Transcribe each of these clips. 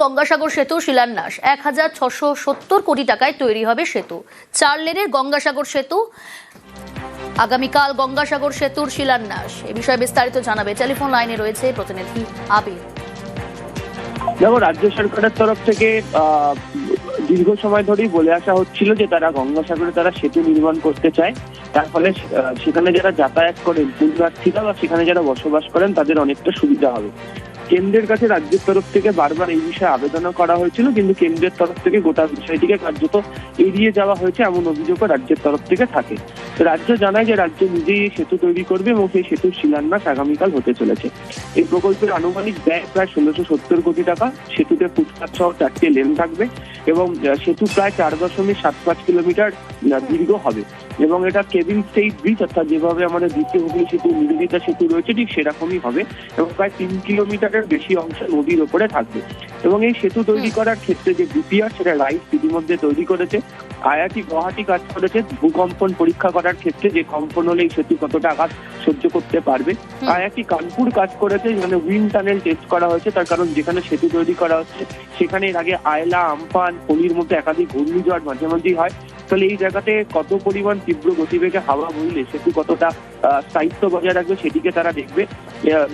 গঙ্গাসাগর সেতু শিলান্যাস ১,৬৭০ কোটি টাকায় তৈরি হবে সেতু। ৪ লেনের গঙ্গাসাগর সেতু। আগামীকাল গঙ্গাসাগর সেতুর শিলান্যাস। এ বিষয়ে বিস্তারিত জানাবে টেলিফোন লাইনে রয়েছে প্রতিনিধি আবির। দেখো, রাজ্য সরকারের তরফ থেকে দীর্ঘ সময় ধরেই বলে আসা হচ্ছিল যে তারা গঙ্গাসাগরে তারা সেতু নির্মাণ করতে চায়। তার ফলে সেখানে যারা যাতায়াত করেন পুণ্যার্থীরা বা সেখানে যারা বসবাস করেন তাদের অনেকটা সুবিধা হবে। কেন্দ্রের কাছে রাজ্যের তরফ থেকে বারবার এই বিষয়ে আবেদনও করা হয়েছিল, কিন্তু কেন্দ্রের তরফ থেকে গোটা বিষয়টিকে কার্যত এড়িয়ে যাওয়া হয়েছে এমন অভিযোগও রাজ্যের তরফ থেকে থাকে। রাজ্য জানায় যে রাজ্য নিজেই এই সেতু তৈরি করবে এবং সেই সেতুর শিলান্যাস আগামীকাল হতে চলেছে। এই প্রকল্পের আনুমানিক ব্যয় প্রায় ১৬৭০ কোটি টাকা। সেতুতে ফুটপাথ সহ ৪টে লেন থাকবে এবং সেতু প্রায় ৪.৭৫ কিলোমিটার দীর্ঘ হবে এবং এটা কেবিল স্টেট ব্রিজ, অর্থাৎ যেভাবে আমাদের দ্বিতীয় হুগলি সেতু নিবেদিতা সেতু রয়েছে ঠিক সেরকমই হবে এবং প্রায় ৩ কিলোমিটারের বেশি অংশ নদীর ওপরে থাকবে। এবং এই সেতু তৈরি করার ক্ষেত্রে যে ডিপিআর সেটা রাইস ইতিমধ্যে তৈরি করেছে। আইআইটি গুয়াহাটি কাজ করেছে ভূকম্পন পরীক্ষা করার ক্ষেত্রে যে কম্পন হলে এই সেতু কতটা আঘাত সহ্য করতে পারবে। আইআইটি কানপুর কাজ করেছে, যেখানে উইন্ড টানেল টেস্ট করা হয়েছে, তার কারণ যেখানে সেতু তৈরি করা হচ্ছে সেখানে এর আগে আয়লা, আমফান, ফণীর মতো একাধিক ঘূর্ণিঝড় মাঝে মাঝেই হয়। তাহলে এই জায়গাতে কত পরিমাণ তীব্র গতিবেগে হাওয়া বইলে সেতু কতটা স্থায়িত্ব বজায় রাখবে সেটিকে তারা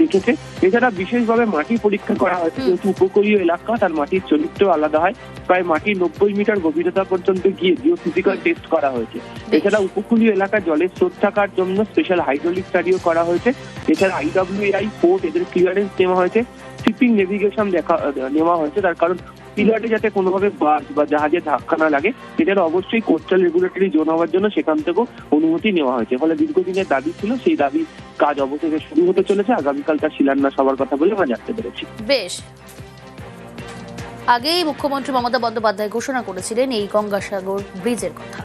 দেখেছে। এছাড়া বিশেষভাবে মাটি পরীক্ষা করা হয়েছে, যেহেতু উপকূলীয় এলাকা তার মাটির চরিত্র আলাদা হয়। প্রায় মাটির ৯০ মিটার গভীরতা পর্যন্ত গিয়ে জিওফিজিক্যাল টেস্ট করা হয়েছে। এছাড়া উপকূলীয় এলাকায় জলের স্রোত থাকার জন্য স্পেশাল হাইড্রোলিক স্টাডিও করা হয়েছে। এছাড়া আইডব্লিউআই পোর্ট এদের ক্লিয়ারেন্স নেওয়া হয়েছে, শিপিং নেভিগেশন নেওয়া হয়েছে। তার কারণ পিলারে যাতে কোনোভাবে বাস বা জাহাজে ধাক্কা না লাগে, এটার অবশ্যই কোস্টাল রেগুলেটরি জোন হওয়ার জন্য সেখান থেকেও অনুমতি নেওয়া হয়েছে। ফলে দীর্ঘদিনের দাবি ছিল, সেই দাবি কাজ অবশেষে শুরু হতে চলেছে। আগামীকাল তার শিলান্যাস হওয়ার কথা বলে আমরা জানতে পেরেছি। বেশ, আগেই মুখ্যমন্ত্রী মমতা বন্দ্যোপাধ্যায় ঘোষণা করেছিলেন এই গঙ্গাসাগর ব্রিজের কথা।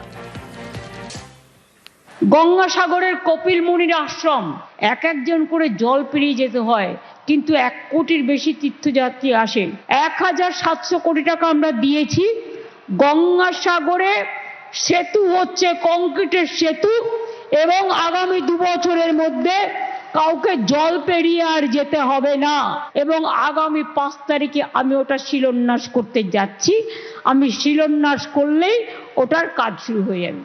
গঙ্গাসাগরের কপিল মুনির আশ্রম একজন করে জল পেরিয়ে যেতে হয়, কিন্তু ১ কোটির বেশি তীর্থযাত্রী আসে। ১,৭০০ কোটি টাকা আমরা দিয়েছি। গঙ্গাসাগরে সেতু হচ্ছে কংক্রিটের সেতু এবং আগামী ২ বছরের মধ্যে কাউকে জল পেরিয়ে আর যেতে হবে না। এবং আগামী ৫ তারিখে আমি ওটা শিলান্যাস করতে যাচ্ছি। আমি শিলান্যাস করলেই ওটার কাজ শুরু হয়ে যাবে।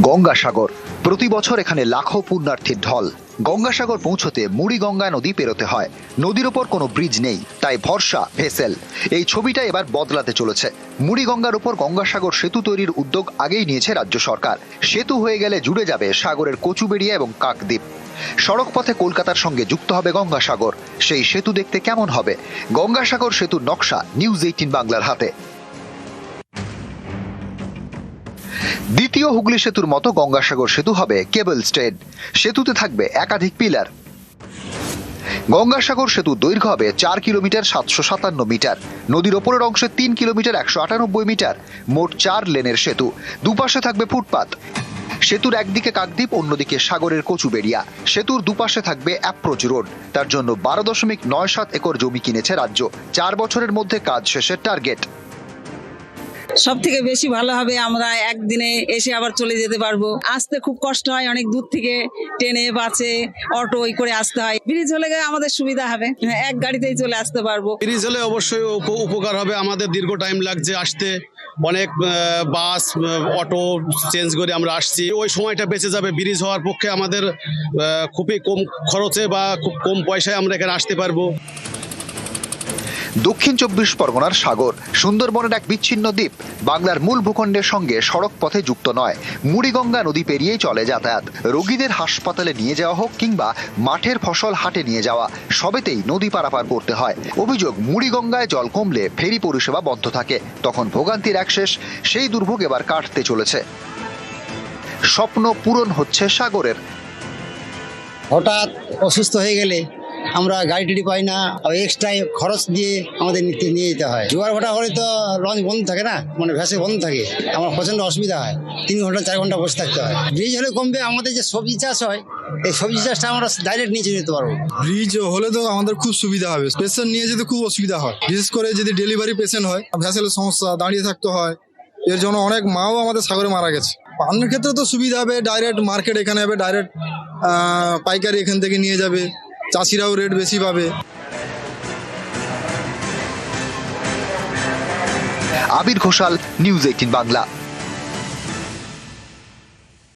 গঙ্গাসাগর প্রতি বছর এখানে লাখো পুণ্যার্থীর ঢল। গঙ্গাসাগর পৌঁছতে মুড়িগঙ্গা নদী পেরোতে হয়। নদীর ওপর কোনো ব্রিজ নেই, তাই ভরসা ভেসেল। এই ছবিটা এবার বদলাতে চলেছে। মুড়িগঙ্গার উপর গঙ্গাসাগর সেতু তৈরির উদ্যোগ আগেই নিয়েছে রাজ্য সরকার। সেতু হয়ে গেলে জুড়ে যাবে সাগরের কচুবেড়িয়া এবং কাকদ্বীপ। সড়ক পথে কলকাতার সঙ্গে যুক্ত হবে গঙ্গাসাগর। সেই সেতু দেখতে কেমন হবে? গঙ্গাসাগর সেতুর নকশা নিউজ 18 বাংলার হাতে। দ্বিতীয় হুগলি সেতুর মতো গঙ্গাসাগর সেতু হবে কেবল স্টেড। সেতুতে থাকবে একাধিক পিলার। গঙ্গাসাগর সেতু দৈর্ঘ্য হবে ৪ কিলোমিটার ৭৫৭ মিটার। নদীর ওপরের অংশে ৩ কিলোমিটার ১৯৮ মিটার। মোট ৪ লেনের সেতু। দুপাশে থাকবে ফুটপাত। সেতুর একদিকে কাকদ্বীপ, অন্যদিকে সাগরের কচুবেড়িয়া। সেতুর দুপাশে থাকবে অ্যাপ্রোচ রোড। তার জন্য ১২.৯৭ একর জমি কিনেছে রাজ্য। ৪ বছরের মধ্যে কাজ শেষের টার্গেট। সব থেকে বেশি ভালো হবে, আমরা একদিনে এসে আবার চলে যেতে পারবো। আসতে খুব কষ্ট হয়, অনেক দূর থেকে ট্রেনে, বাসে, অটো করে আসতে হয়। ব্রিজ হলে আমাদের সুবিধা হবে, এক গাড়িতেই চলে আসতে পারবো। ব্রিজ হলে অবশ্যই উপকার হবে। আমাদের দীর্ঘ টাইম লাগছে আসতে, অনেক বাস, অটো চেঞ্জ করে আমরা আসছি, ওই সময়টা বেঁচে যাবে। ব্রিজ হওয়ার পক্ষে আমাদের খুবই কম খরচে বা খুব কম পয়সায় আমরা এখানে আসতে পারবো। দক্ষিণ ২৪ পরগনার সাগর সুন্দরবনের এক বিচ্ছিন্ন দ্বীপ। বাংলার মূল ভূখণ্ডের সঙ্গে সড়ক পথে যুক্ত নয়। মুড়িগঙ্গা নদী পেরিয়েই চলে যাতায়াত। রোগীদের হাসপাতালে নিয়ে যাওয়া হোক কিংবা মাঠের ফসল হাটে নিয়ে যাওয়া, সবেতেই নদী পারাপার করতে হয়। অভিযোগ, মুড়িগঙ্গায় জল কমলে ফেরি পরিষেবা বন্ধ থাকে। তখন ভোগান্তির একশেষ। সেই দুর্ভোগ এবার কাটতে চলেছে। স্বপ্ন পূরণ হচ্ছে সাগরের। হঠাৎ অসুস্থ হয়ে গেলে আমরা গাড়ি টাড়ি পাই না, এক্সট্রা খরচ দিয়ে আমাদের নিয়ে যেতে হয়। জোয়ার ভাটা হলে তো লঞ্চ বন্ধ থাকে না, মানে ভেসেল বন্ধ থাকে, আমার প্রচন্ড অসুবিধা হয়। 3 ঘন্টা 4 ঘন্টা বসে থাকতে হয়। ব্রিজ হলে কমবে, আমাদের যে সবজি চাষ হয় এই সবজি চাষটা আমরা ডাইরেক্ট নিচে যেতে পারবো। ব্রিজ হলে তো আমাদের খুব সুবিধা হবে, পেশেন্ট নিয়ে যেতে খুব অসুবিধা হয়, বিশেষ করে যদি ডেলিভারি পেশেন্ট হয়, ভেসেলের সমস্যা, দাঁড়িয়ে থাকতে হয়, এর জন্য অনেক মাও আমাদের সাগরে মারা গেছে। পানের ক্ষেত্রে তো সুবিধা হবে, ডাইরেক্ট মার্কেট এখানে হবে, ডাইরেক্ট পাইকারি এখান থেকে নিয়ে যাবে, চাষিরাও রেট বেশি পাবে। আবির ঘোষাল, নিউজ 18 বাংলা।